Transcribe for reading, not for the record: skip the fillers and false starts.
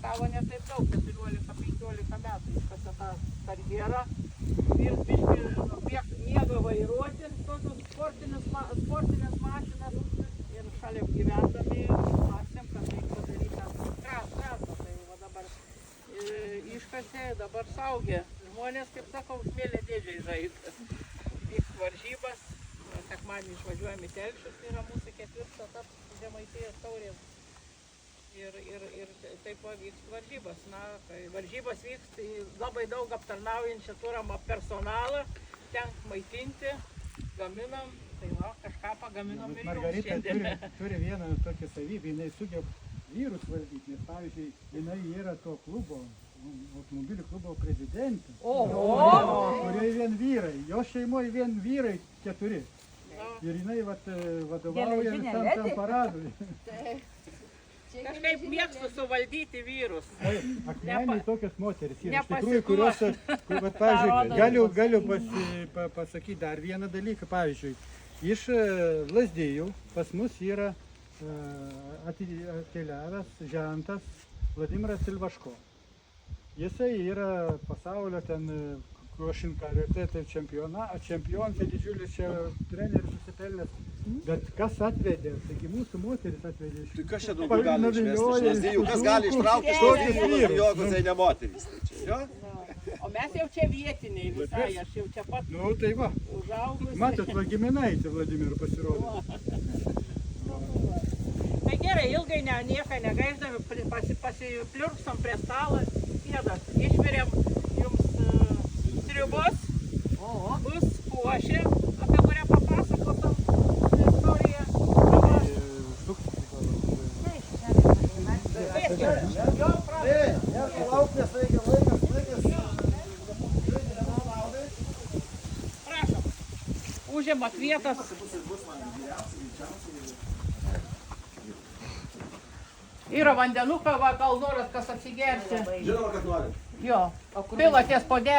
startavo ne taip daug, 14-15 metų iškasė tą karjerą. Ir biškai mėgo vairuoti tokius sportinės mašinas ir šalia gyvendami mąstėm, kad reikia padaryti tą trasą. Tai va dabar iškasė, dabar saugė. Žmonės, kaip sakau, smėlė dėdžiai žaidžia. Vyks varžybas, sekmadienį išvažiuojam į Telšius, yra mūsų 4. etapas Žemaitijos taurės. Ir taip va vyks varžybas. Na, kai varžybas vyks, tai labai daug aptarnaujančią turim personalą, ten maitinti, gaminam, tai va, kažką pagaminam ir jums šiandien. Margarita turi vieną tokią savybę, jinai sugeba vyrus valdyti, nes pavyzdžiui, jinai yra to klubo, automobilių klubo prezidentė. Kurioje vien vyrai, jo šeimoje vien vyrai 4. Ir jinai vadovauja visam tam paradui. Kažkaip mėgstu suvaldyti vyrus. Akmenį tokios moteris yra, iš tikrųjų, kurios, pavyzdžiui, galiu pasakyti dar vieną dalyką. Pavyzdžiui, iš Lazdijų pas mus yra atkeliavęs žentas Vladimiras Silvaško. Jisai yra pasaulio ten krošinkariate čempionas, didžiulis čia treneris susipelnės. Bet kas atvedė, taigi mūsų moteris atvedė iš... Tai kas čia daugiau gali išvesti iš Lazdijų? Kas gali ištraukti iš Lazdijų, jokos tai ne moteris? O mes jau čia vietiniai visai, aš jau čia pat Nu, tai va. užaugusi. Matot, va giminaitė Vladimiru pasirodė. Tai gerai, ilgai nieką negaiždami, pasipliurksom prie stalo, kėdas. Išvirėm jums sriubos, bus košė, apie kurią papasakotam istoriją. Prašom, užimat vietas. Yra vandenuką, va, gal norit kas atsigerti. Žinoma, kad nori. Jo, pilatės puodelį.